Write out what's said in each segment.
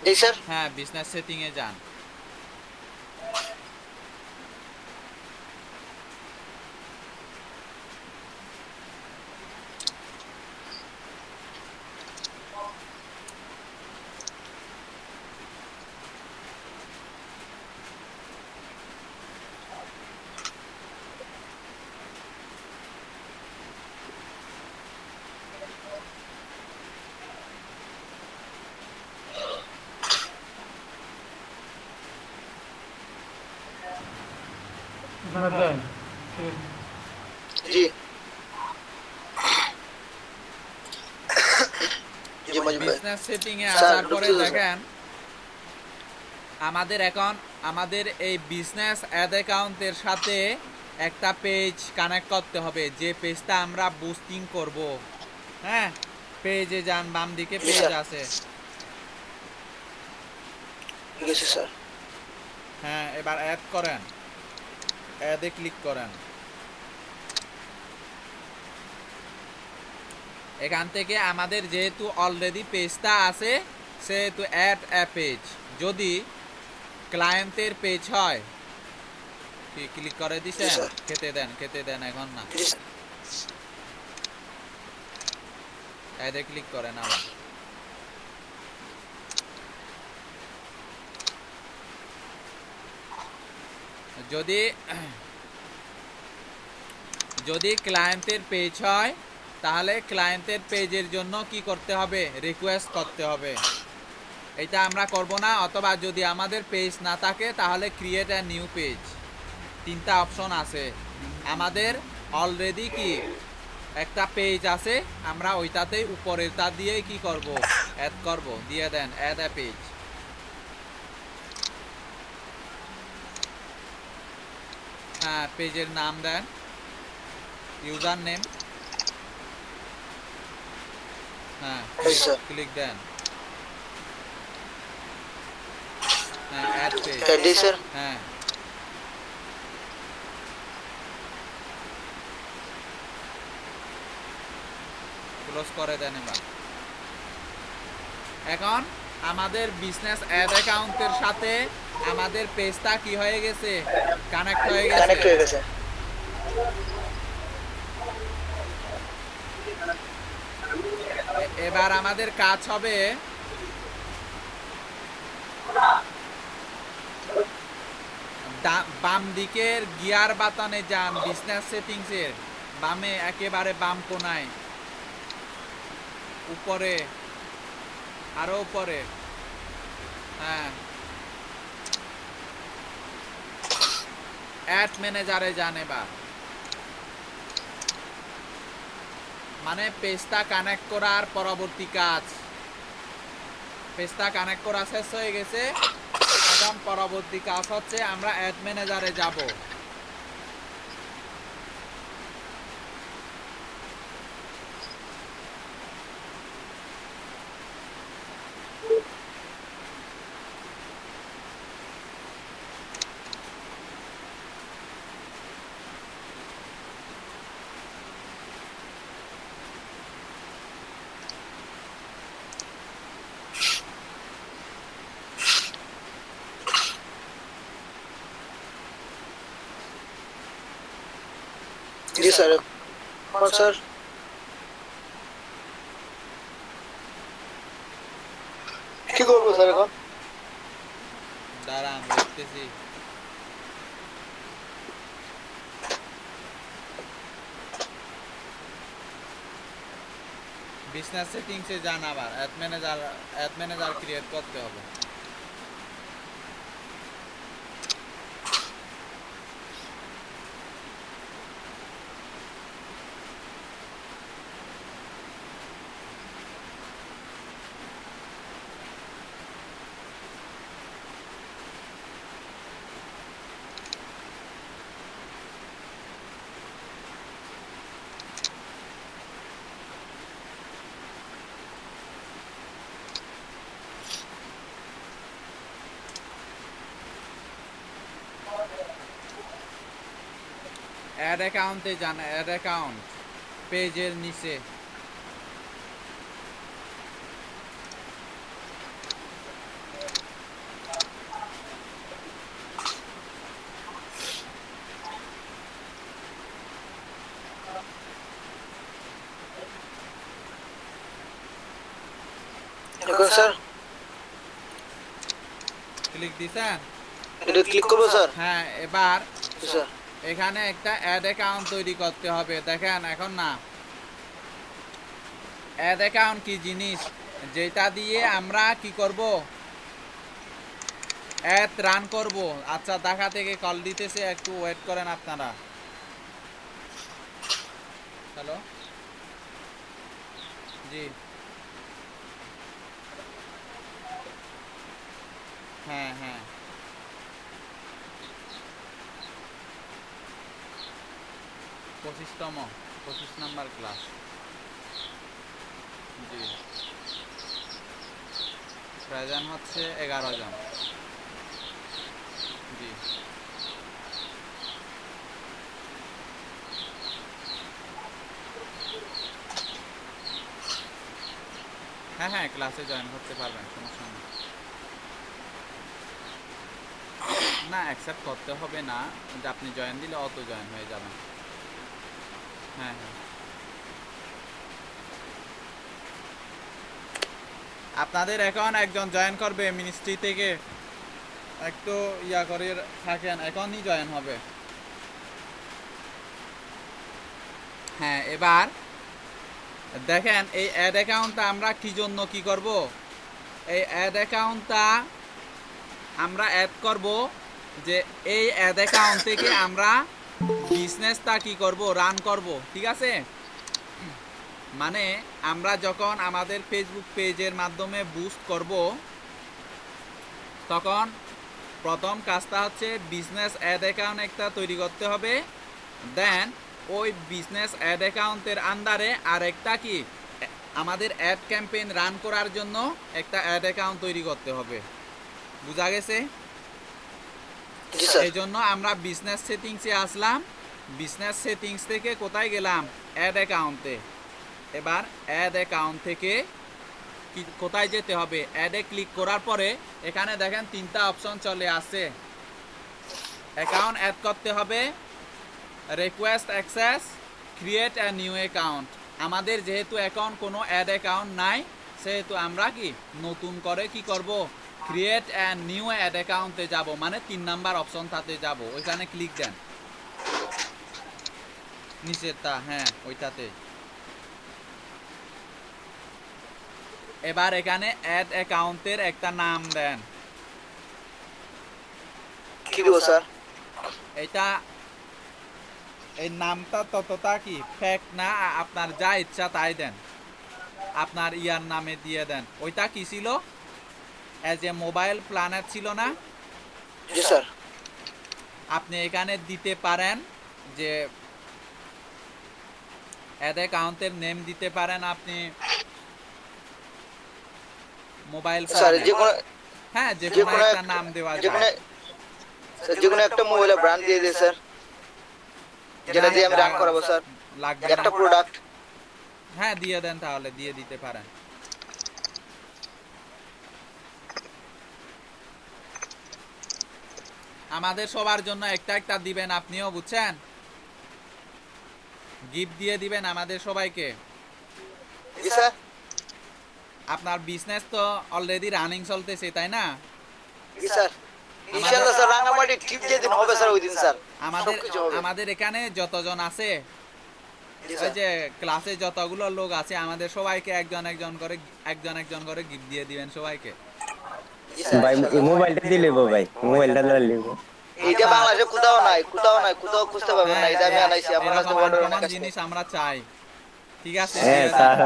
জি sir. হ্যাঁ, business setting এ যান। জি জি মজিদ ভাই। বিজনেস সেটিং এ স্যার আসার পরে ঢুকতেছে স্যার। দেখেন আমাদের এখন আমাদের এই বিজনেস অ্যাড অ্যাকাউন্টের সাথে একটা পেজ কানেক্ট করতে হবে, যে পেজটা আমরা বুস্টিং করব। হ্যাঁ, পেজে যান, বাম দিকে জি পেজ স্যার। আছে। ঠিক আছে স্যার। হ্যাঁ, এবার অ্যাড করেন, অ্যাডে ক্লিক করেন। এখান থেকে আমাদের যেহেতু অলরেডি পেজটা আছে সেহেতু অ্যাড এ পেজ, যদি ক্লায়েন্টের পেজ হয় কি ক্লিক করে জি দিছেন, স্যার। খেতে দেন এখন না, জি স্যার। অ্যাডে ক্লিক করেন আবার। যদি যদি ক্লায়েন্টের পেজ হয় তাহলে ক্লায়েন্টের পেজের জন্য কি করতে হবে, রিকোয়েস্ট করতে হবে। এটা আমরা করব না, অথবা যদি আমাদের পেজ না থাকে তাহলে ক্রিয়েট এ নিউ পেজ। তিনটা অপশন আছে। আমাদের অলরেডি কি একটা পেজ আছে, আমরা ওইটাতেই উপরেরটা দিয়েই কি করব, অ্যাড করব। দিয়ে দেন অ্যাড এ পেজ। হ্যাঁ, পেজের নাম দেন, ইউজার নেম। হ্যাঁ, জি ক্লিক স্যার। ক্লিক দেন। হ্যাঁ, অ্যাড পেজ। জি স্যার। হ্যাঁ, ক্লোজ করে দেন এবার। এখন আমাদের বিজনেস অ্যাড অ্যাকাউন্টের সাথে আমাদের পেজটা কি হয়ে গেছে, কানেক্ট হয়ে গেছে। কানেক্ট হয়ে গেছে। এবার আমাদের কাজ হবে বাম দিকের গিয়ার বাটনে যান, বিজনেস সেটিংসের বামে একেবারে বাম কোনায়, উপরে, আরো উপরে। হ্যাঁ, অ্যাড ম্যানেজারে যান এবার। মানে পেজটা কানেক্ট করার পরবর্তী কাজ, পেজটা কানেক্ট করা শেষ হয়ে গেছে। এখন পরবর্তী কাজ হচ্ছে আমরা অ্যাড ম্যানেজারে যাব। জি স্যার। এখন স্যার কি করবো স্যার এখন? দাঁড়ান, লিখতেছি। বিজনেস সেটিংসে যান, আবার অ্যাড ম্যানেজার ক্রিয়েট করতে হবে। অ্যাড অ্যাকাউন্টে যান, অ্যাড অ্যাকাউন্ট পেজের নিচে। এখন স্যার ক্লিক দিছেন? এটা ক্লিক করবো স্যার? হ্যাঁ, এবার জি স্যার। এখানে একটা অ্যাড অ্যাকাউন্ট তৈরি করতে হবে। দেখেন এখন না, অ্যাড অ্যাকাউন্ট কি জিনিস, যেটা দিয়ে আমরা কি করব, অ্যাড রান করব। আচ্ছা, ঢাকা থেকে কল দিতেছে, একটু ওয়েট করেন আপনারা। হ্যালো, জি, হ্যাঁ হ্যাঁ, 25 নাম্বার ক্লাস। জি, প্রেজেন্ট হচ্ছে 11 জন। জি, হ্যাঁ হ্যাঁ, ক্লাসে জয়েন করতে পারবেন, সমস্যা নেই। না, অ্যাকসেপ্ট করতে হবে না, যে আপনি জয়েন দিলে অত জয়েন হয়ে যাবেন। হ্যাঁ হ্যাঁ, আপনাদের এখন একজন জয়েন করবে মিনিস্ট্রি থেকে, একটু ইয়া করে থাকেন, এখনই জয়েন হবে। হ্যাঁ, এবার দেখেন এই অ্যাড অ্যাকাউন্টটা আমরা কি জন্য কি করব, এই অ্যাড অ্যাকাউন্টটা আমরা অ্যাড করব, যে এই অ্যাড অ্যাকাউন্ট থেকে আমরা বিজনেসটা কি করব, রান করব, ঠিক আছে? মানে আমরা যখন আমাদের ফেসবুক পেজের মাধ্যমে বুস্ট করব, তখন প্রথম কাজটা হচ্ছে বিজনেস অ্যাড অ্যাকাউন্ট একটা তৈরি করতে হবে। দেন ওই বিজনেস অ্যাড অ্যাকাউন্টের আন্ডারে আরেকটা কি, আমাদের অ্যাড ক্যাম্পেইন রান করার জন্য একটা অ্যাড অ্যাকাউন্ট তৈরি করতে হবে। বুঝা গেছে? জি স্যার। এই জন্য আমরা বিজনেস সেটিংসে আসলাম, বিজনেস সেটিংস থেকে কোথায় গেলাম, অ্যাড অ্যাকাউন্টে। এবার অ্যাড অ্যাকাউন্ট থেকে কোথায় যেতে হবে, অ্যাডে ক্লিক করার পরে এখানে দেখেন 3টা অপশন চলে আসছে। অ্যাকাউন্ট অ্যাড করতে হবে, রিকোয়েস্ট অ্যাক্সেস, ক্রিয়েট অ্যা নিউ অ্যাকাউন্ট। আমাদের যেহেতু এখন কোনো অ্যাড অ্যাকাউন্ট নাই, সেহেতু আমরা কি নতুন করে কি করব, ক্রিয়েট অ্যা নিউ অ্যাড অ্যাকাউন্টে যাব, মানে 3 নাম্বার অপশনটাতে যাব, ওইখানে ক্লিক দেন, নিচেরটা, হ্যাঁ ওইটাতে। এবার এখানে অ্যাড অ্যাকাউন্টের একটা নাম দেন। কি দিব স্যার? এটা, এই নামটা ততটা কি ফেক না, আপনার যা ইচ্ছা তাই দেন, আপনার ইয়ার নামে দিয়ে দেন। ওইটা কি ছিল, এজ এ মোবাইল প্ল্যানার ছিল না? জি স্যার। আপনি এখানে দিতে পারেন যে অ্যাড অ্যাকাউন্টের নেম দিতে পারেন আপনি মোবাইল স্যার প্ল্যানার, যে কোনো হ্যাঁ যে যে কোনো কোনো একটা নাম দেওয়া যে কোনো যায়। স্যার যে কোনো একটা মোবাইলের ব্র্যান্ড দিয়ে দিই স্যার, যেটা দিয়ে আমি রান করাবো স্যার। লাগবে না, একটা প্রোডাক্ট। হ্যাঁ দিয়ে দেন, তাহলে দিয়ে দিতে পারেন। আমাদের সবার জন্য একটা একটা দিবেন আপনিও, বুঝছেন? গিফট দিয়ে দিবেন আমাদের সবাইকে। জি স্যার। আপনার বিজনেস তো অলরেডি রানিং চলতেছে, তাই না? জি স্যার। ইনশাআল্লাহ স্যার, রাঙামাটি ট্রিপ যেদিন হবে স্যার, ওই দিন স্যার আমাদের সবকিছু হবে। আমাদের এখানে যতজন আছে, জি ওই স্যার। যে ক্লাসে যতগুলো লোক আছে, আমাদের সবাইকে একজন একজন করে গিফট দিয়ে দিবেন সবাইকে। জি স্যার ভাই ইনশাআল্লাহ। মোবাইলটা দিলে ভাই মোবাইলটা নিব। এইটা বাংলাদেশে কোথাও নাই, কোথাও নাই, কোথাও খুঁজতে পাবেন না। হ্যাঁ, এই যে আমি আনাইছি আমার কাছে, এরকম অর্ডার আনকমন অনেক আসছে। জিনিস আমরা চাই, ঠিক আছে? হ্যাঁ দিয়ে দেন। স্যার,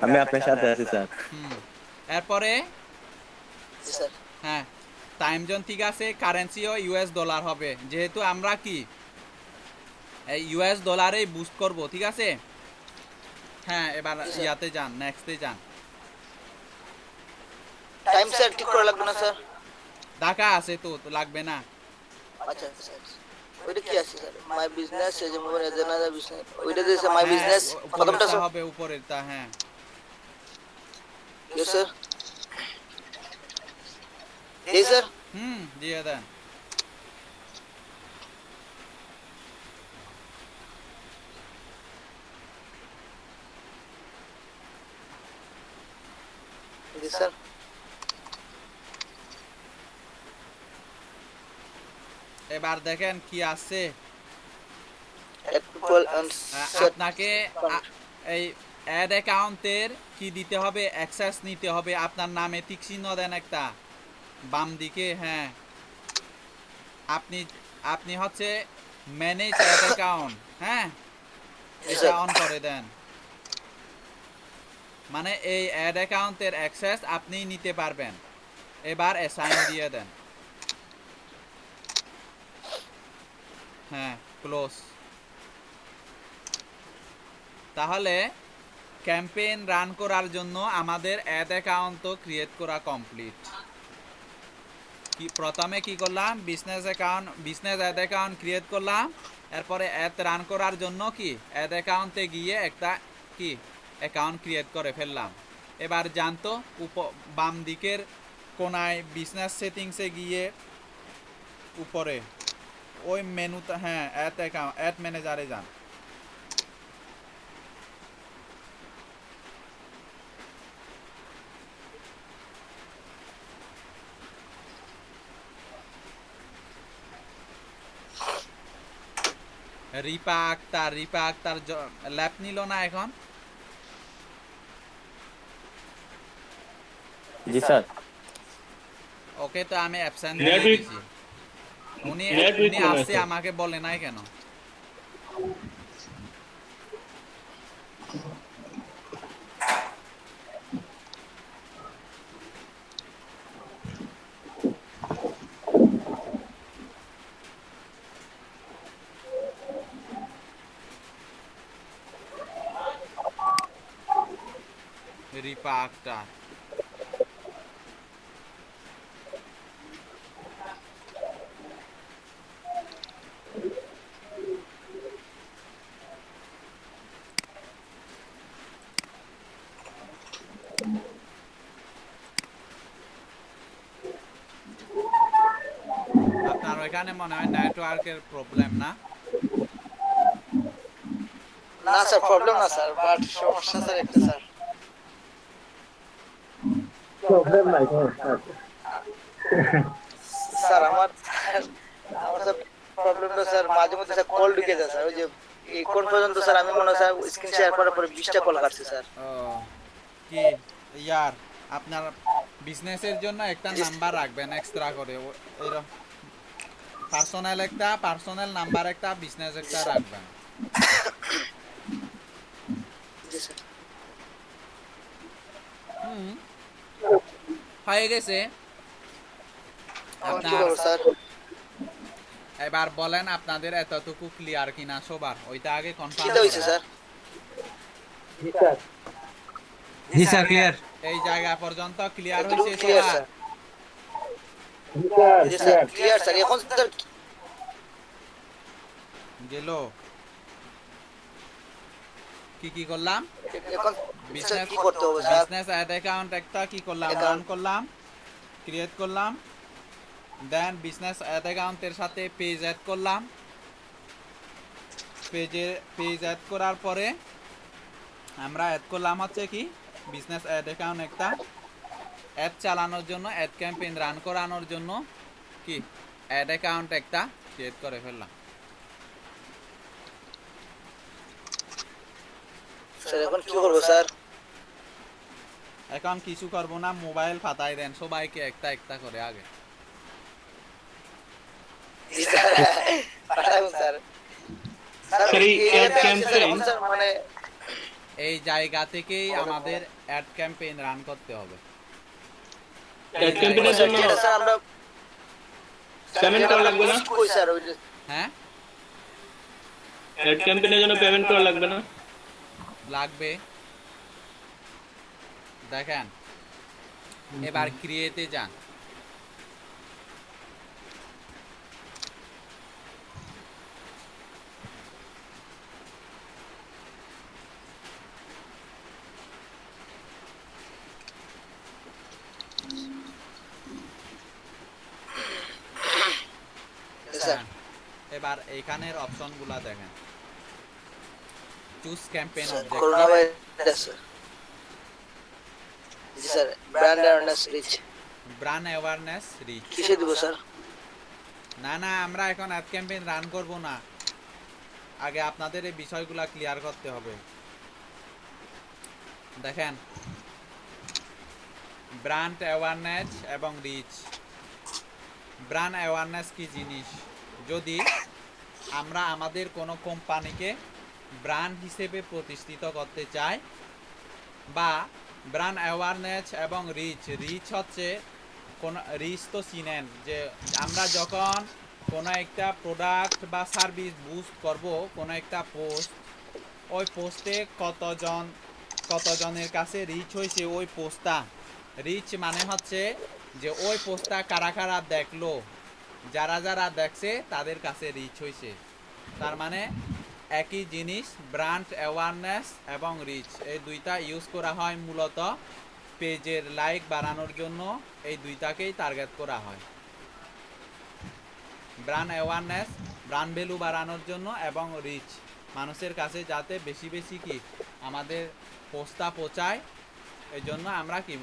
আমি আপনার সাথে আছি স্যার। হুম, এরপরে জি স্যার। হ্যাঁ, টাইম জোন ঠিক আছে, কারেন্সিও ইউএস ডলার হবে, যেহেতু আমরা কি এই ইউএস ডলারেই বুস্ট করব, ঠিক আছে? হ্যাঁ, এবার জি স্যার। ইয়াতে যান, নেক্সটে যান। টাইম স্যার ঠিক করা লাগবে না স্যার? ঢাকা আছে তো, তো লাগবে না। আচ্ছা স্যার। ওইটা কি আছে স্যার? মাই বিজনেস, এই যে মোবাইল এজেন্সি বিজনেস, ওইটা দিয়েছে মাই হ্যাঁ, বিজনেস প্রথমটা উপরেরটা স্যার। হবে, উপরেরটা, হ্যাঁ। Yes sir. এই স্যার। হুম, দিয়ে দেন। জি স্যার। এবার দেখেন কি আছে। Add people and set আপনাকে এই অ্যাড অ্যাকাউন্টের কি দিতে হবে, অ্যাক্সেস নিতে হবে। আপনার নামে টিক চিহ্ন দেন একটা বাম দিকে। হ্যাঁ, আপনি আপনি হচ্ছে ম্যানেজ অ্যাড অ্যাকাউন্ট। হ্যাঁ, জি এটা স্যার। অন করে দেন। মানে এই অ্যাড অ্যাকাউন্টের অ্যাক্সেস আপনি নিতে পারবেন। এবার অ্যাসাইন দিয়ে দেন। হ্যাঁ, ক্লোজ। তাহলে ক্যাম্পেইন রান করার জন্য আমাদের অ্যাড অ্যাকাউন্ট তো ক্রিয়েট করা কমপ্লিট। কি প্রথমে কি করলাম, বিজনেস অ্যাড অ্যাকাউন্ট ক্রিয়েট করলাম। এরপরে অ্যাড রান করার জন্য কি অ্যাড অ্যাকাউন্টে গিয়ে একটা কি অ্যাকাউন্ট ক্রিয়েট করে ফেললাম। এবার জানতো বাম দিকের কোনায় বিজনেস সেটিংসে গিয়ে উপরে ওই মেনুতে, হ্যাঁ, অ্যাড ম্যানেজারে যান। রিপা আক্তার ল্যাপ নিল না এখন। জি স্যার। ওকে, তো আমি অ্যাবসেন্ট Net দিয়ে week- দিছি। উনি Net week উনি মনে আসছে, আছে। আমাকে বলে নাই কেন? রিপা আক্তার। আপনার ওইখানে মনে হয় নেটওয়ার্কের প্রবলেম না? না স্যার, প্রবলেম না স্যার, বাট সমস্যা স্যার একটা স্যার। প্রবলেম নাই স্যার। স্যার আমার স্যার প্রবলেমটা স্যার মাঝে মধ্যে স্যার কল ঢুকে যায় স্যার। ওই যে এখন পর্যন্ত স্যার আমি মনে হয় স্যার স্ক্রিন শেয়ার করার পরে 20টা কল কাটছি স্যার। ও, কি ইয়ার আপনার বিজনেসের জন্য একটা নাম্বার রাখবেন এক্সট্রা করে। পার্সোনাল নাম্বার একটা, বিজনেস একটা রাখবেন। জি স্যার। হয়ে গেছে এখন কি আপনার। করবো স্যার? এবার বলেন আপনাদের এতটুকু ক্লিয়ার কিনা সবার, ওইটা আগে কনফার্ম কিটা হয়েছে স্যার? জি স্যার ক্লিয়ার। এই জায়গা পর্যন্ত ক্লিয়ার এতটুকু হয়েছে ক্লিয়ার সবার? স্যার। জি স্যার, ক্লিয়ার স্যার। এখন স্যার গেল কি করলাম? এখন বিজনেস কি করতে হবে স্যার? বিজনেস অ্যাড অ্যাকাউন্ট একটা কি করলাম, রান Account. করলাম, ক্রিয়েট করলাম। দেন বিজনেস অ্যাড অ্যাকাউন্টের সাথে পেজ অ্যাড করলাম। পেজ অ্যাড করার পরে আমরা অ্যাড করলাম হচ্ছে কি বিজনেস অ্যাড অ্যাকাউন্ট একটা অ্যাড চালানোর জন্য, অ্যাড ক্যাম্পেইন রান করানোর জন্য কি অ্যাড অ্যাকাউন্ট একটা ক্রিয়েট করে ফেললাম। স্যার এখন কি করবো স্যার? এখন কিছু করবো না, মোবাইল ফাতাই দেন সবাইকে একটা একটা করে আগে। জি স্যার, পাঠাবো স্যার। স্যার স্যার, এই এই ad অ্যাপে আসছে স্যার, campaign- এখন স্যার মানে এই জায়গা থেকেই আমাদের অ্যাড ক্যাম্পেইন রান করতে হবে। অ্যাড ক্যাম্পেইনের জন্য যেটা স্যার আমরা পেমেন্ট করা লাগবে না? কই স্যার ওই যে হ্যাঁ, অ্যাড ক্যাম্পেইনের জন্য পেমেন্ট করা লাগবে না? লাগবে। দেখেন এবার ক্রিয়েটে যান। স্যার এবার এইখানের অপশনগুলো দেখেন। Choose campaign objective. Corona virus sir. জি জি sir, brand awareness reach. Brand awareness reach. কিসে দিব স্যার? না না, আমরা এখন অ্যাড ক্যাম্পেইন রান করব না, আগে আপনাদের এই বিষয়গুলো ক্লিয়ার করতে হবে। দেখেন, ব্র্যান্ড অ্যাওয়ারনেস এবং রিচ। ব্র্যান্ড অ্যাওয়ারনেস কি জিনিস? যদি আমরা আমাদের কোনো কোম্পানিকে ব্র্যান্ড হিসেবে প্রতিষ্ঠিত করতে চাই, বা ব্র্যান্ড অ্যাওয়ারনেস এবং রিচ। রিচ হচ্ছে কোন রিচ তো চিনেন, যে আমরা যখন কোনো একটা প্রোডাক্ট বা সার্ভিস বুস্ট করব, কোনো একটা পোস্ট, ওই পোস্টে কতজনের কাছে রিচ হয়েছে ওই পোস্টটা। রিচ মানে হচ্ছে যে ওই পোস্টটা কারা কারা দেখলো, যারা যারা দেখছে তাদের কাছে রিচ হয়েছে। তার মানে একই জিনিস, ব্র্যান্ড অ্যাওয়ারনেস এবং রিচ, এই দুইটা ইউজ করা হয় মূলত পেজের লাইক বাড়ানোর জন্য। এই দুইটাকেই টার্গেট করা হয়, ব্র্যান্ড অ্যাওয়ারনেস ব্র্যান্ড ভ্যালু বাড়ানোর জন্য, এবং রিচ মানুষের কাছে যাতে বেশি বেশি কি আমাদের পোস্টটা পৌঁছায়, এই জন্য আমরা কি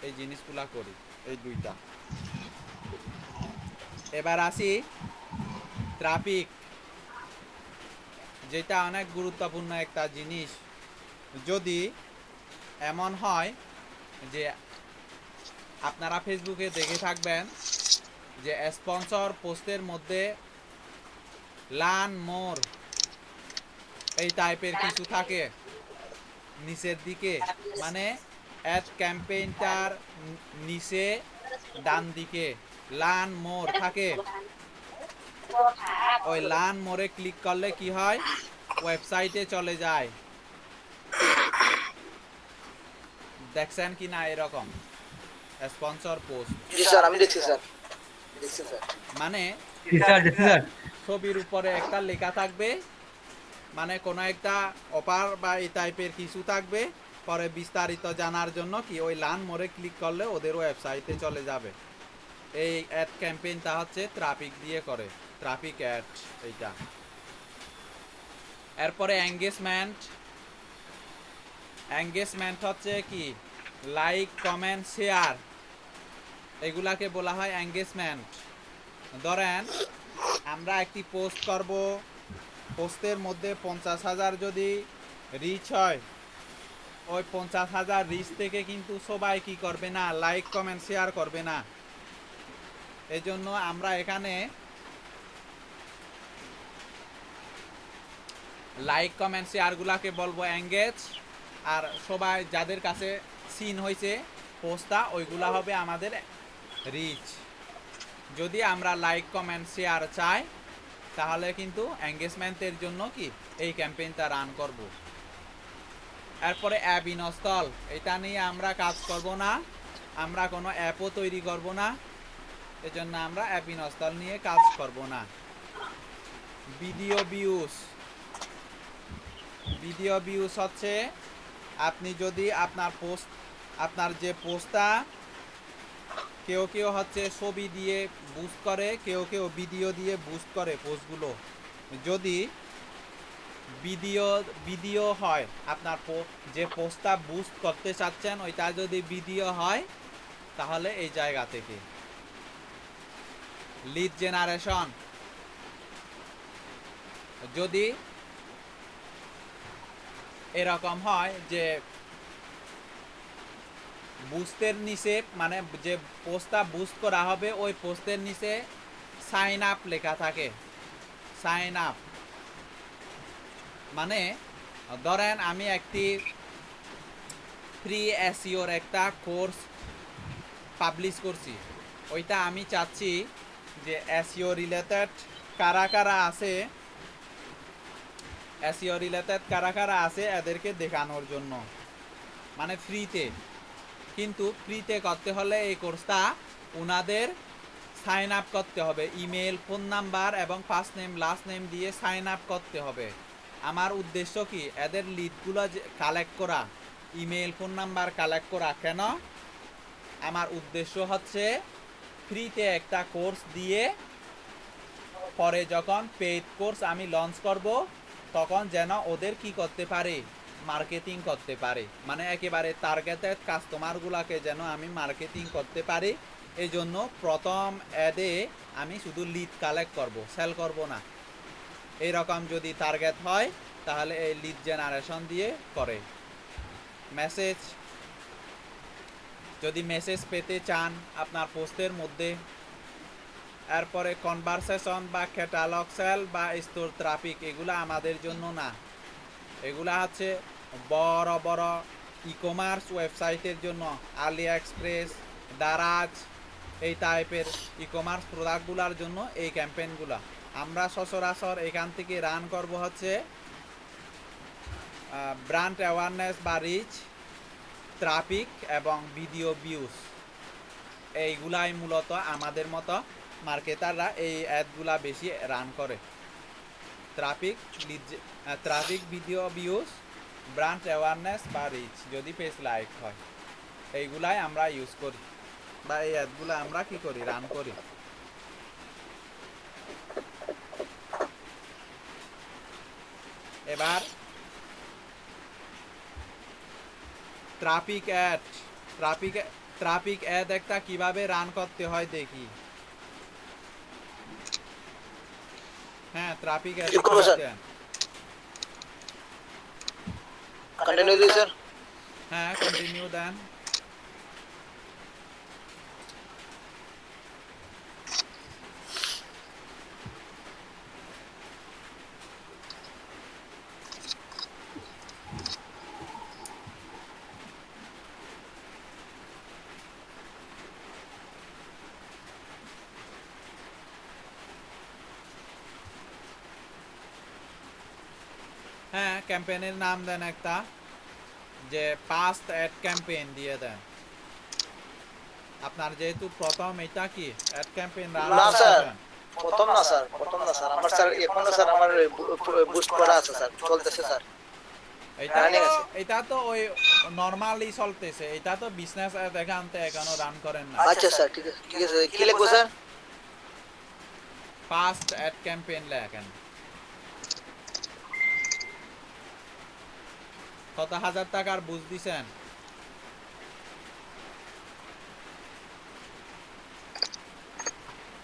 এই জিনিসগুলা করি, এই দুইটা। এবার আসি ট্রাফিক, যেটা অনেক গুরুত্বপূর্ণ একটা জিনিস। যদি এমন হয় যে আপনারা ফেসবুকে দেখে থাকবেন যে স্পন্সর পোস্টের মধ্যে লার্ন মোর এই টাইপের কিছু থাকে নিচের দিকে, মানে অ্যাড ক্যাম্পেইনটার নিচে ডান দিকে লার্ন মোর থাকে। ওই লার্ন মোরে ক্লিক করলে কি হয়, ওয়েবসাইটে চলে যায়। দেখছেন কি না এরকম স্পন্সর পোস্ট? জি স্যার, আমি দেখছি স্যার, দেখছি স্যার। মানে জি স্যার, জি স্যার। ছবির উপরে একটা লেখা থাকবে, মানে কোনো একটা অফার বা এই টাইপের কিছু থাকবে, পরে বিস্তারিত জানার জন্য কি ওই লার্ন মোরে ক্লিক করলে ওদের ওয়েবসাইটে চলে যাবে। এই অ্যাড ক্যাম্পেইনটা হচ্ছে ট্রাফিক দিয়ে করে, ট্রাফিক অ্যাড এইটা। এরপরে এঙ্গেজমেন্ট। এঙ্গেজমেন্ট হচ্ছে কি লাইক, কমেন্ট, শেয়ার, এগুলাকে বলা হয় এঙ্গেজমেন্ট। ধরেন আমরা একটি পোস্ট করব, পোস্টের মধ্যে 50,000 যদি রিচ হয়, ওই 50,000 রিচ থেকে কিন্তু সবাই কি করবে না, লাইক কমেন্ট শেয়ার করবে না। এই জন্য আমরা এখানে লাইক কমেন্ট শেয়ারগুলাকে বলবো এঙ্গেজ, আর সবাই যাদের কাছে সিন হয়েছে পোস্টটা, ওইগুলা হবে আমাদের রিচ। যদি আমরা লাইক কমেন্ট শেয়ার চাই, তাহলে কিন্তু এঙ্গেজমেন্টের জন্য কি এই ক্যাম্পেইনটা রান করব। এরপরে অ্যাপ ইনস্টল, এটা নিয়ে আমরা কাজ করব না, আমরা কোনো অ্যাপও তৈরি করব না, এজন্য আমরা অ্যাপ ইনস্টল নিয়ে কাজ করব না। Video views. ভিডিও ভিউজ হচ্ছে আপনি যদি আপনার যে পোস্টটা, কেউ কেউ হচ্ছে ছবি দিয়ে বুস্ট করে, কেউ কেউ ভিডিও দিয়ে বুস্ট করে পোস্টগুলো। যদি ভিডিও হয়, আপনার যে পোস্টটা বুস্ট করতে চাচ্ছেন ওইটা যদি ভিডিও হয়, তাহলে এই জায়গা থেকে লিড জেনারেশন। যদি এরকম হয় যে বুস্টের নিচে, মানে যে পোস্টটা বুস্ট করা হবে ওই পোস্টের নিচে সাইন আপ লেখা থাকে, সাইন আপ মানে ধরেন আমি একটি ফ্রি এসইওর একটা কোর্স পাবলিশ করছি, ওইটা আমি চাচ্ছি যে এসইও রিলেটেড কারা কারা আছে, এসইও রিলেটেড কারা কারা আছে এদেরকে দেখানোর জন্য, মানে ফ্রিতে। কিন্তু ফ্রিতে করতে হলে এই কোর্সটা ওনাদের সাইন আপ করতে হবে, ইমেল, ফোন নাম্বার এবং ফার্স্ট নেম লাস্ট নেম দিয়ে সাইন আপ করতে হবে। আমার উদ্দেশ্য কি, এদের লিডগুলো কালেক্ট করা, ইমেল ফোন নাম্বার কালেক্ট করা। কেন? আমার উদ্দেশ্য হচ্ছে ফ্রিতে একটা কোর্স দিয়ে পরে যখন পেইড কোর্স আমি লঞ্চ করব, তখন যেন ওদের কি করতে পারে, মার্কেটিং করতে পারি, মানে একেবারে টার্গেটেড কাস্টমারগুলোকে যেন আমি মার্কেটিং করতে পারি। এই জন্য প্রথম অ্যাডে আমি শুধু লিড কালেক্ট করব, সেল করব না। এইরকম যদি টার্গেট হয় তাহলে এই লিড জেনারেশন দিয়ে করে মেসেজ, যদি মেসেজ পেতে চান আপনার পোস্টের মধ্যে। এরপরে কনভারসেশন বা ক্যাটালগ সেল বা স্টোর ট্রাফিক, এগুলো আমাদের জন্য না। এগুলা হচ্ছে বড় বড় ই কমার্স ওয়েবসাইটের জন্য, আলি এক্সপ্রেস, দারাজ, এই টাইপের ই কমার্স প্রোডাক্টগুলোর জন্য এই ক্যাম্পেইনগুলো। আমরা সচরাচর এখান থেকে রান করব হচ্ছে ব্র্যান্ড অ্যাওয়ারনেস বা রিচ, ট্রাফিক এবং ভিডিও ভিউজ। এইগুলাই মূলত আমাদের মতো মার্কেটাররা এই অ্যাডগুলা বেশি রান করে। Traffic, video views, brand awareness বা রিচ, যদি পেজ লাইক হয়, এইগুলাই আমরা ইউজ করি বা এই অ্যাডগুলো আমরা কি করি, রান করি। এবার ট্রাফিক অ্যাড একটা কিভাবে রান করতে হয় দেখি। হ্যাঁ, ট্রাফিক অ্যাড কন্টিনিউ দিই স্যার। হ্যাঁ, কন্টিনিউ দেন। হ্যাঁ, ক্যাম্পেইনের নাম দেন একটা, যে পাস্ট অ্যাড ক্যাম্পেইন দিয়ে দেন। আপনার যেহেতু প্রথম, এটা কি অ্যাড ক্যাম্পেইন রান না স্যার, করছেন? প্রথম না স্যার, আমার স্যার এখনো স্যার আমার বুস্ট করা আছে স্যার, চলতেছে স্যার। এটা তো ওই নরমালি চলতেছে, এটা তো বিজনেস অ্যাড এখনো রান করেন না। আচ্ছা স্যার, ঠিক আছে ঠিক আছে, কি লিখবো স্যার? পাস্ট অ্যাড ক্যাম্পেইন লেখেন। কত হাজার টাকার বুঝ দিছেন?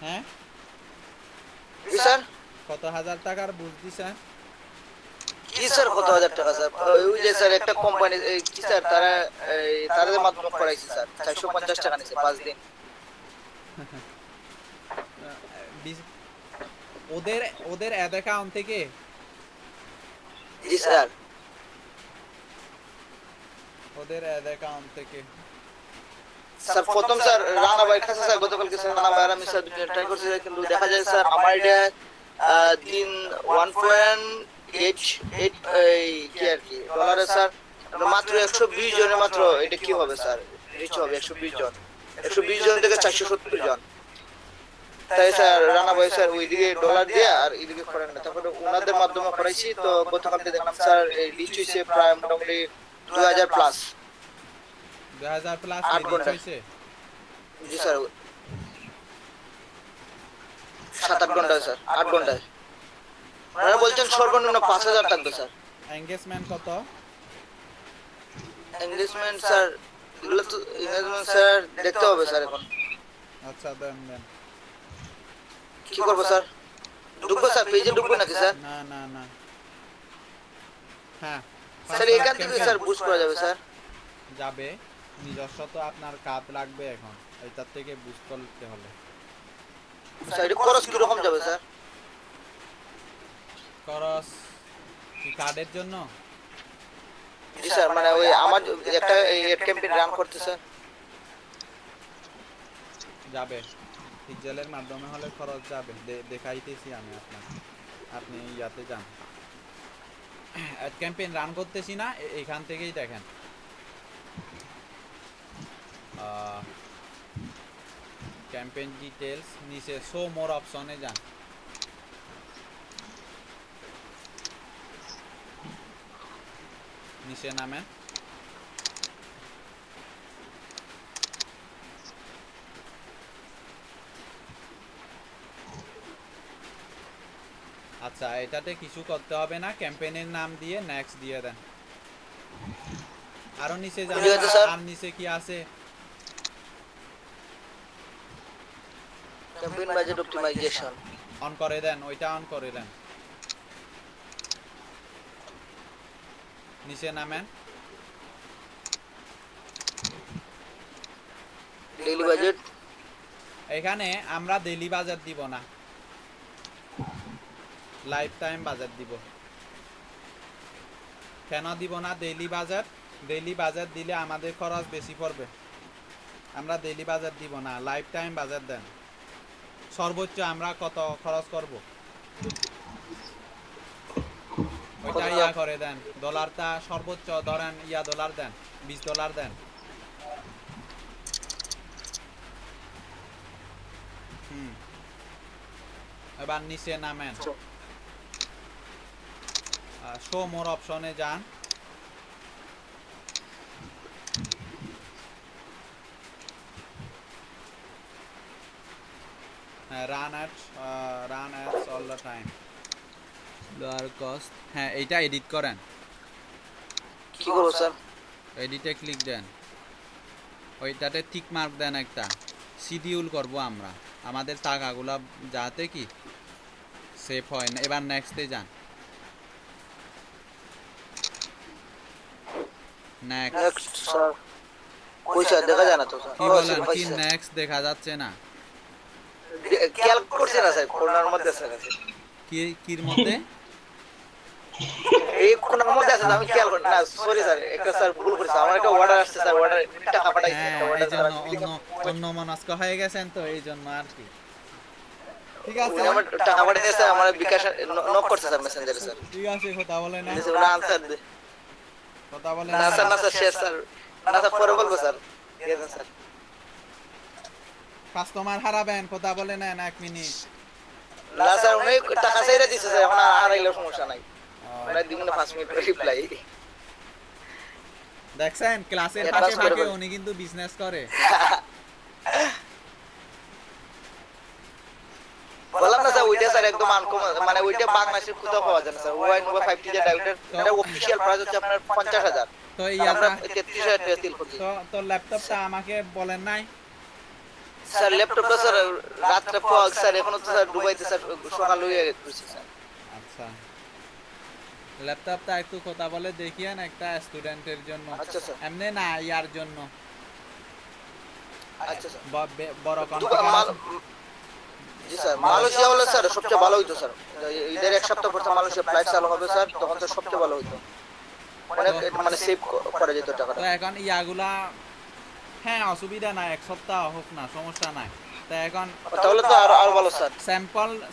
হ্যাঁ, কি স্যার? কত হাজার টাকার বুঝ দিছেন? কি স্যার কত হাজার টাকা স্যার? ওই যে স্যার একটা কোম্পানি কি স্যার, তাদের মাধ্যমে করাইছি স্যার, 450 টাকা নিছে 5 দিন। ওদের অ্যাড অ্যাকাউন্ট থেকে? জি স্যার। ওদের অ্যাড অ্যাকাউন্ট থেকে স্যার প্রথম স্যার রানা ভাই কাছে স্যার, গতকালকে স্যার রানা ভাই আর আমি স্যার ট্রাই করছি স্যার, কিন্তু দেখা যায় স্যার আমার এটা দিন 1.88 কি আর কি ডলারে স্যার, মাত্র 120 জনের মাত্র এটা কি হবে স্যার, রিচ হবে 120 জন, 120 জন থেকে 470 জন। তাই স্যার রানা ভাই স্যার ওইদিকে ডলার দিয়ে আর এইদিকে করেন না, তারপরে ওনাদের মাধ্যমে করাইছি। তো গতকালকে দেখলাম স্যার এই রিচ হয়েছে প্রায় মোটামুটি 2000 প্লাস। 2000 প্লাস রিচ হইছে? জি স্যার, 7-8 ঘন্টায় স্যার, 8 ঘন্টায়। ওনারা বলছেন সর্বনিম্ন 5000 থাকবে স্যার। এনগেজমেন্ট কত? এনগেজমেন্ট স্যার, এগুলো তো এনগেজমেন্ট স্যার দেখতে হবে স্যার এখন। আচ্ছা, দেন। কি করবো স্যার? ঢুকবো স্যার, পেজে ঢুকবো নাকি স্যার? না। হ্যাঁ স্যার এখান থেকে স্যার বুস্ট করা যাবে স্যার? যাবে, নিজস্ব তো আপনার কার্ড লাগবে এখন, এটার থেকে বুস্ট করতে হলে। স্যার এটা খরচ কি রকম যাবে স্যার? খরচ কি কার্ডের জন্য? জি স্যার, মানে ওই আমার একটা এড ক্যাম্পেইন রান করতে স্যার। যাবে, পিক্সেলের মাধ্যমে হলে খরচ যাবে, দেখাইতেছি আমি আপনাকে। আপনি ইয়াতে যান, অ্যাড ক্যাম্পেইন রান করতেছি না, এখান থেকেই দেখেন। ক্যাম্পেইন ডিটেলস, নিচে শো মোর অপশনে যান। নিচে নামেন, আচ্ছা এটাতে কিছু করতে হবে না, ক্যাম্পেইনের নাম দিয়ে নেক্সট দিয়ে দেন। আরো নিচে যান, ঠিক আছে, স্যার। আর নিচে কি আছে? Campaign budget optimisation. অন করে দেন, ওইটা অন করে দেন। নিচে নামেন। Daily budget. এখানে আমরা ডেইলি বাজার দিব না, লাইফ টাইম বাজার দিব। কেন দিব না ডেইলি বাজার? ডেইলি বাজার দিলে আমাদের খরচ বেশি পড়বে। আমরা ডেইলি বাজার দিব না, লাইফ টাইম বাজার দেন। সর্বোচ্চ আমরা কত খরচ করব ওইটা ইয়া করে দেন। ডলারটা সর্বোচ্চ ধরেন ডলার দেন, $20 দেন। এবার নিচে নামেন, শো মোর অপশনে যান। Run ads all the time, lower cost. হ্যাঁ, এইটা এডিট করেন। কি করব স্যার? এডিটে ক্লিক দেন, ওইটাতে টিক মার্ক দেন একটা। শিডিউল করব আমরা আমাদের টাকাগুলো যাতে কি সেভ হয় না। এবার নেক্সটে যান। Next next sir. কই স্যার দেখা যায় না তো স্যার। কি বলেন? কি নেক্সট দেখা যাচ্ছে না? খেয়াল করছি না স্যার, কোণার মধ্যে স্যার আছে। কি কির মধ্যে? এই কোণার মধ্যে আছে, আমি খেয়াল করি না। সরি স্যার, একটা স্যার ভুল করেছি। আমার একটা অর্ডার আসছে স্যার, অর্ডার টাকা পাঠাইছি। হ্যাঁ, একটা এই অর্ডার জন্য অন্য মনস্ক হয়ে গেছেন তো, এই জন্য আর কি। ঠিক আছে, আমার টাকা পাঠাইছে স্যার, আমার বিকাশ নক করছে স্যার মেসেঞ্জারে স্যার। ঠিক আছে, কথা বলে না, দিছে ওনা আনসার দে। কথা বলে না স্যার, না স্যার, শেষ স্যার। না স্যার, পরে বলবো স্যার। দিয়ে দেন স্যার। কাস্টমার হারাবেন, কথা বলে নেন 1 মিনিট। না স্যার, উনি টাকা চাইরা দিছে স্যার, এখন আর আইলে সমস্যা নাই। ওরা দিন না 5 মিনিট রিপ্লাই। দেখছেন, ক্লাসের Advance পাশে করে থাকে, বল। উনি কিন্তু বিজনেস করে। বললাম না স্যার, ওইটা স্যার একদম আনকমন, মানে ওইটা বাংলাদেশের কোথাও পাওয়া যায় না স্যার। ওয়াই নোভা 5T যেটা, ওইটা অফিশিয়াল প্রাইস হচ্ছে আপনার 50,000। তো আমরা ইয়াটা 33,000 টাকা তেল করছি। তো ল্যাপটপটা আমাকে বলেন নাই? স্যার ল্যাপটপটা স্যার রাত্রে পাওয়া স্যার, এখনো তো স্যার দুবাইতে স্যার সকাল হয়ে গেছে স্যার। আচ্ছা, ল্যাপটপটা একটু কথা বলে দেখিয়েন একটা স্টুডেন্টের জন্য। আচ্ছা স্যার। এমনি না, ইয়ার জন্য। আচ্ছা স্যার। বড় দুবাই কনফারেন্স। জি স্যার, মালয়েশিয়া হলে স্যার সবচেয়ে ভালো হইতো স্যার। ঈদের 1 সপ্তাহ পর মালয়েশিয়া ফ্লাইট চালু হবে স্যার, তখন তো সবচেয়ে ভালো হইতো। অনেক মানে সেভ করা যেত টাকাটা। তো এখন ইয়াগুলা, হ্যাঁ অসুবিধা নাই, 1 সপ্তাহ হোক না, সমস্যা নাই। তো এখন তাহলে তো আরো ভালো স্যার।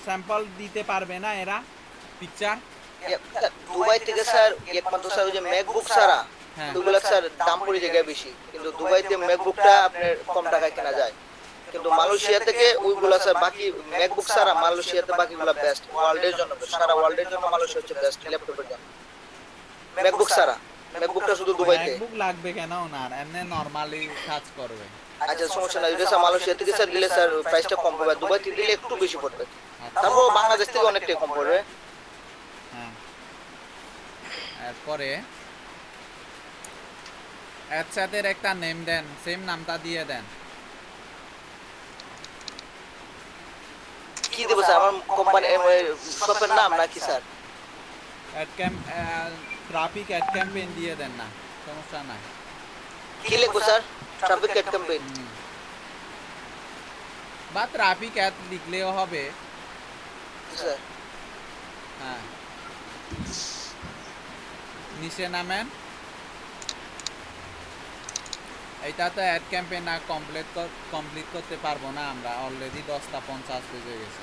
স্যাম্পল দিতে পারবে না এরা পিকচার? দুবাই থেকে স্যার একমাত্র স্যার ওই যে ম্যাকবুক ছাড়া হ্যাঁ। ওগুলো স্যার দাম পড়ে জায়গায় বেশি, কিন্তু দুবাইতে ম্যাকবুকটা আপনার কম টাকায় কেনা যায়। কিন্তু মালয়েশিয়া থেকে ওইগুলা স্যার বাকি ম্যাকবুক ছাড়া মালয়েশিয়াতে বাকিগুলা বেস্ট, ওয়ার্ল্ডের জন্য সারা ওয়ার্ল্ডের জন্য মালয়েশিয়া হচ্ছে বেস্ট ল্যাপটপের জন্য। ম্যাকবুক ছাড়া, ম্যাকবুকটা শুধু দুবাইতে। ম্যাকবুক লাগবে কেন ওনার? এমনি নরমালি কাজ করবে। আচ্ছা সমস্যা নাই, এটা স্যার মালয়েশিয়া থেকে স্যার দিলে স্যার প্রাইসটা কম পড়বে, দুবাইতে দিলে একটু বেশি পড়বে। আচ্ছা। তারপর বাংলাদেশ থেকে অনেকটাই কম পড়বে। হ্যাঁ, এরপরে একসাথের একটা নেম দেন, সেম নামটা দিয়ে দেন। কি দেবো স্যার? আমার কোম্পানি শপের নাম নাকি স্যার? ট্রাফিক অ্যাড ক্যাম্পেইন দিয়ে দেন না, সমস্যা নাই। কি লিখবো স্যার? ট্রাফিক অ্যাড ক্যাম্পেইন বা ট্রাফিক অ্যাড লিখলেও হবে। স্যার। হ্যাঁ, নিচে নামেন। এইটা তো অ্যাড ক্যাম্পেইন না, কমপ্লিট করতে পারবো না আমরা, অলরেডি 10টা 50 বেজে গেছে।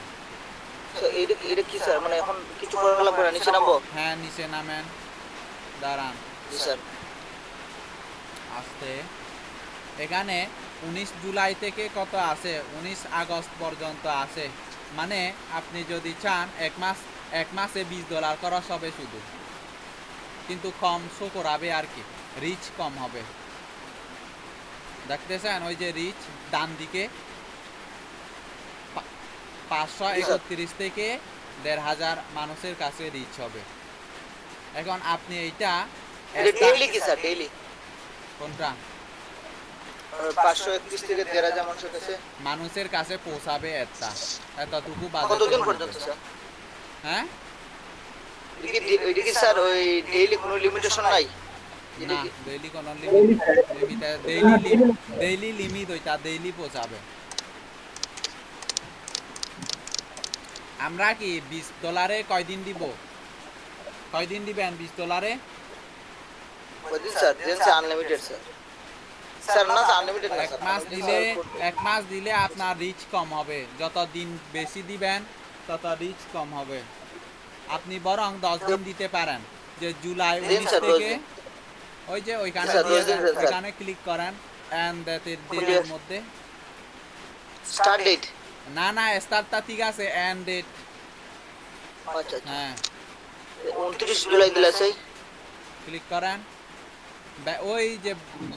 এটা কি স্যার? মানে এখন কিছু করা লাগবে না, নিচে নামবো? হ্যাঁ, নিচে নামেন, দাঁড়ান। জি স্যার। আস্তে। এখানে 19 জুলাই থেকে কত আছে? 19 আগস্ট পর্যন্ত আছে। মানে আপনি যদি চান এক মাসে $20 খরচ হবে শুধু, কিন্তু কম শো করাবে আর কি, রিচ কম হবে। দেখতেছেন ওই যে রিচ ডান দিকে 531 থেকে 1,500 মানুষের কাছে রিচ হবে। এখন আপনি এইটা এটা ডেইলি কি স্যার? ডেইলি? কোনটা? 531 থেকে 1,500 মানুষের কাছে মানুষের কাছে পৌঁছাবে এতটুকু বাজেট। কতদিন পর্যন্ত স্যার? হ্যাঁ, এটা কি স্যার ওই ডেইলি কোনো লিমিটেশন নাই? এটা না কি ডেইলি কোনো লিমিট ডেইলি লিমিট ওইটা ডেইলি পৌঁছাবে। আমরা কি $20 কয়দিন দিব? কয়দিন দিবেন $20? কতদিন স্যার? দেন স্যার আনলিমিটেড স্যার। স্যার না স্যার আনলিমিটেড না এক স্যার। মাস দিলে আপনার রিচ কম হবে। যত দিন বেশি দিবেন তত রিচ কম হবে। আপনি বরং 10 দিন দিতে পারেন, যে জুলাই দিন 19 স্যার, 10 থেকে দিন। ওই যে ওইখানে স্যার, দিয়ে 10 দিন দেন, স্যার। ওইখানে ক্লিক করেন এন্ড ডেটের মধ্যে। Start date. না স্টার্টটা ঠিক আছে, এন্ড ডেট। আচ্ছা আচ্ছা। হ্যাঁ, 29 জুলাই দিলা সেই। ক্লিক করেন, ওই যে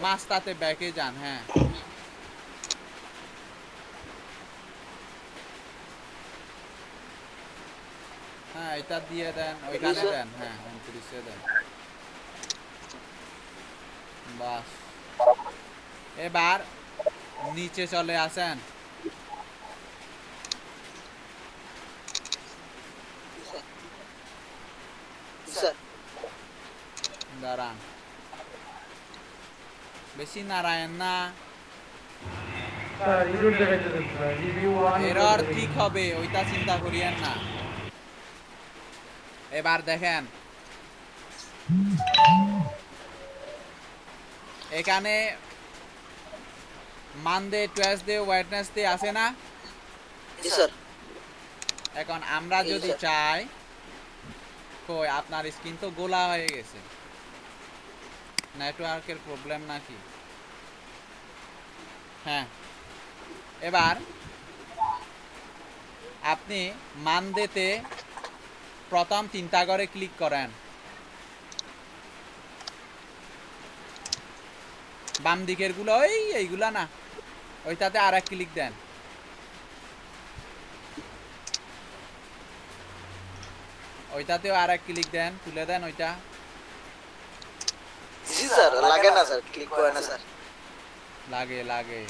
মাসটাতে ব্যাকে যান। হ্যাঁ, হ্যাঁ এটা দিয়ে দেন, ওইখানে 29 দেন। হ্যাঁ 29-এ দেন। বাস, এবার নিচে চলে আসেন। স্যার দাঁড়ান, বেশি নারায়ণ না, এরর ঠিক হবে, ওইটা চিন্তা করিয়েন না। এবার দেখেন এখানে মানডে, টুয়েসডে, ওয়েডনেসডে আছে না? জি স্যার। এখন আমরা জি, যদি স্যার। চাই, কই আপনার স্ক্রিন তো গোলা হয়ে গেছে, নেটওয়ার্কের প্রবলেম নাকি? হ্যাঁ, এবার আপনি মানডেতে প্রথম 3টা ঘরে ক্লিক করেন, বাম দিকের গুলো, এইগুলা না, ওইটাতে আর এক ক্লিক দেন। ওইটাতেও আর এক ক্লিক দেন, তুলে দেন ওইটা। জি স্যার, লাগে না স্যার, ক্লিক করে না স্যার। লাগে।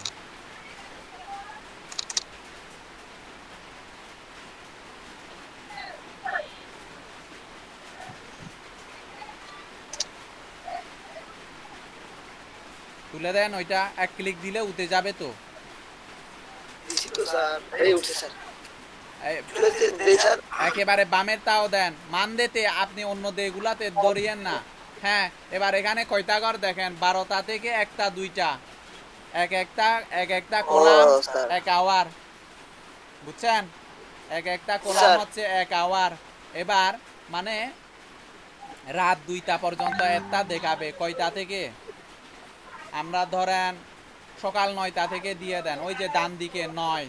তুলে দেন ওইটা, এক ক্লিক দিলে উঠে যাবে তো। দিছি তো স্যার, এই উঠছে স্যার। এই- দেই স্যার। একেবারে বামের তাও দেন। মানদেতে আপনি অন্য দেগুলাতে ধরিয়েন না। হ্যাঁ, এবার এখানে কয়টা ঘর দেখেন, 12টা থেকে 1টা 2টা, এক একটা কলাম, স্যার। 1 আওয়ার, বুঝছেন? একটা কলাম স্যার। হচ্ছে 1 আওয়ার। এবার মানে রাত 2টা পর্যন্ত একটা দেখাবে। কয়টা থেকে? আমরা ধরেন সকাল 9টা থেকে দিয়ে দেন, ওই যে ডান দিকে 9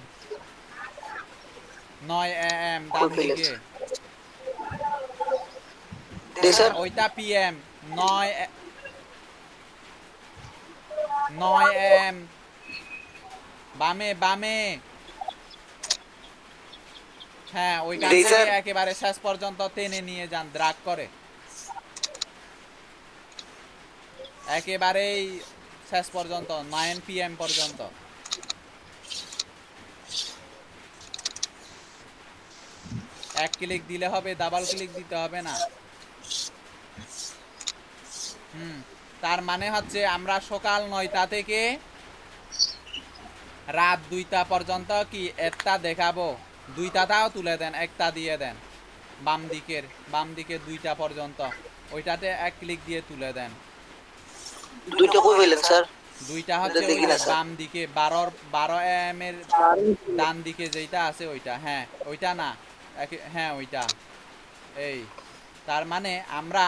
AM ডান দিকে, দেই স্যার। ওইটা PM 9 AM বামে। হ্যাঁ, ওইখান জি, থেকে স্যার। একেবারে শেষ পর্যন্ত টেনে নিয়ে যান, ড্রাগ করে একেবারেই শেষ পর্যন্ত 9 PM পর্যন্ত। এক ক্লিক দিলে হবে, ডাবল ক্লিক দিতে হবে না। তার মানে হচ্ছে আমরা সকাল 9টা থেকে রাত 2টা পর্যন্ত কি একটা দেখাবো। 2টাও তুলে দেন, একটা দিয়ে দেন বাম দিকে 2টা পর্যন্ত, ওইটাতে এক ক্লিক দিয়ে তুলে দেন। দুইটা কই পেলেন স্যার? 2টা হচ্ছে ওই দেখি না, যে স্যার। বাম দিকে 12 AM এর ডান দিকে যেটা আছে ওইটা। হ্যাঁ, ওইটা না, হ্যাঁ ওইটা। এই তার মানে আমরা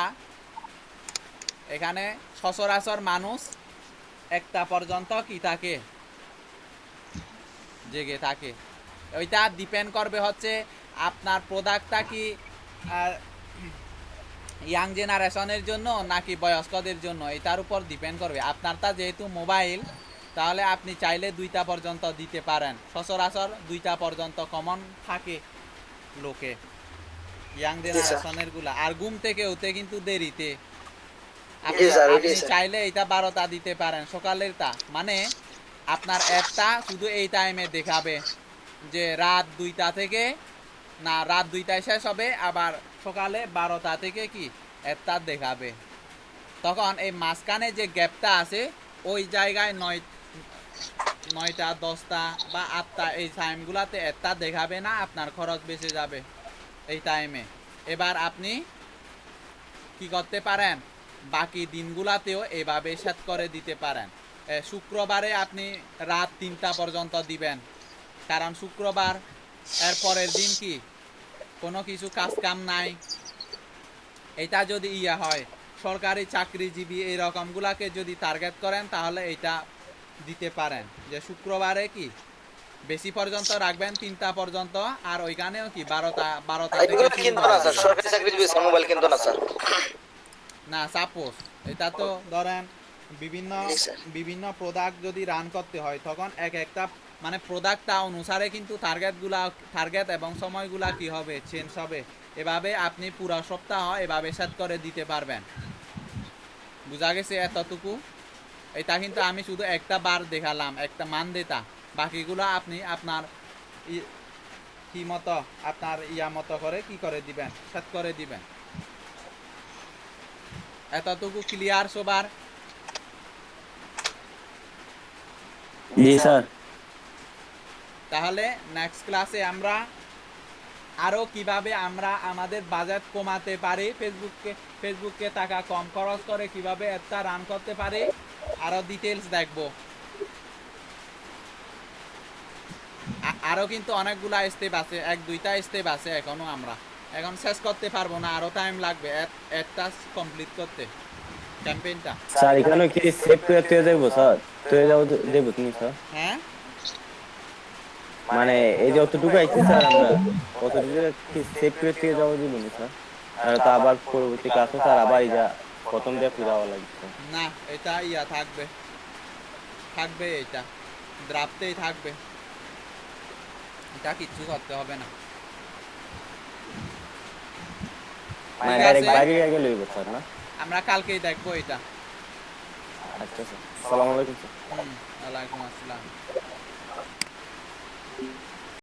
এখানে সচরাচর মানুষ 1টা পর্যন্ত কি থাকে, জেগে থাকে। ওইটা ডিপেন্ড করবে হচ্ছে আপনার প্রোডাক্টটা কি ইয়াং জেনারেশনের জন্য নাকি বয়স্কদের জন্য, এটার উপর ডিপেন্ড করবে। আপনারটা যেহেতু মোবাইল, তাহলে আপনি চাইলে 2টা পর্যন্ত দিতে পারেন। সচরাচর 2টা পর্যন্ত কমন থাকে লোকে, ইয়াং জেনারেশনের গুলা। আর ঘুম থেকে উঠে কিন্তু দেরিতে, জি স্যার, আপনি ওইটাই স্যার। চাইলে এটা 12টা দিতে পারেন সকালেরটা, মানে আপনার অ্যাপটা শুধু এই টাইমে দেখাবে যে রাত 2টা থেকে, না রাত 2টায় শেষ হবে, আবার সকালে 12টা থেকে কি অ্যাপটা দেখাবে। তখন এই মাঝখানে যে গ্যাপটা আছে ওই জায়গায় 9টা 10টা বা 8টা এই টাইমগুলোতে একটা দেখাবে না, আপনার খরচ বেঁচে যাবে এই টাইমে। এবার আপনি কি করতে পারেন, বাকি দিনগুলাতেও এভাবে সেট করে দিতে পারেন। শুক্রবারে আপনি রাত 3টা পর্যন্ত দিবেন, কারণ শুক্রবার এর পরের দিন কি কোনো কিছু কাজ কাম নাই। এটা যদি হয় সরকারি চাকরিজীবী এই রকমগুলাকে যদি টার্গেট করেন তাহলে এটা দিতে পারেন যে শুক্রবারে কি বেশি পর্যন্ত রাখবেন 3টা পর্যন্ত, আর ওইখানেও কি 12টা থেকে এগুলো শুরু কিন্তু করে না স্যার, দিবেন। সরকারি চাকরিজীবী স্যার মোবাইল কিন্তু না স্যার। না সাপোজ এটা তো ধরেন বিভিন্ন জি স্যার। বিভিন্ন প্রোডাক্ট যদি রান করতে হয় তখন একটা মানে প্রোডাক্টটা অনুসারে কিন্তু টার্গেট এবং সময়গুলা কি হবে চেঞ্জ হবে। এভাবে আপনি পুরো সপ্তাহ এভাবে সেট করে দিতে পারবেন। বুঝা গেছে এতটুকু? এটা কিন্তু আমি শুধু একটা বার দেখালাম, একটা মান দেতা, বাকিগুলো আপনি আপনার কি মতো আপনার মতো করে কি করে দিবেন, সেট করে দিবেন। এতটুকু ক্লিয়ার সবার? জি স্যার। তাহলে নেক্সট ক্লাসে আমরা আরো কিভাবে আমরা আমাদের বাজেট কমাতে পারি, ফেসবুককে টাকা কম খরচ করে কিভাবে একটা রান করতে পারি আরো ডিটেইলস দেখব। আরো কিন্তু অনেকগুলা স্টেপ আছে, 1-2টা স্টেপ আছে এখনো, আমরা এখন শেষ করতে পারবো না, আরো টাইম লাগবে একটা কমপ্লিট করতে ক্যাম্পেইনটা। স্যার এখানে কি সেভ করে তুই যাবো স্যার? তুই যাও দেবো তুমি স্যার? হ্যাঁ মানে এই যে অতটুকু আইছি স্যার, আমরা অতটুকু কি সেভ করে তুই যাবো দিব না স্যার? আর তো আবার পরবর্তী ক্লাসে স্যার আবার এই যা প্রথম দিয়ে ফিরে যাওয়া লাগবে। না, এটা থাকবে থাকবে এটা ড্রাফটেই থাকবে, এটা কিচ্ছু করতে হবে না। মানে ঠিক ডাইরেক্ট আছে, বাইরে গেলে হইব স্যার না? আমরা কালকেই দেখবো এটা। আচ্ছা স্যার, আসসালামু আলাইকুম স্যার। ওয়ালাইকুম আসসালাম।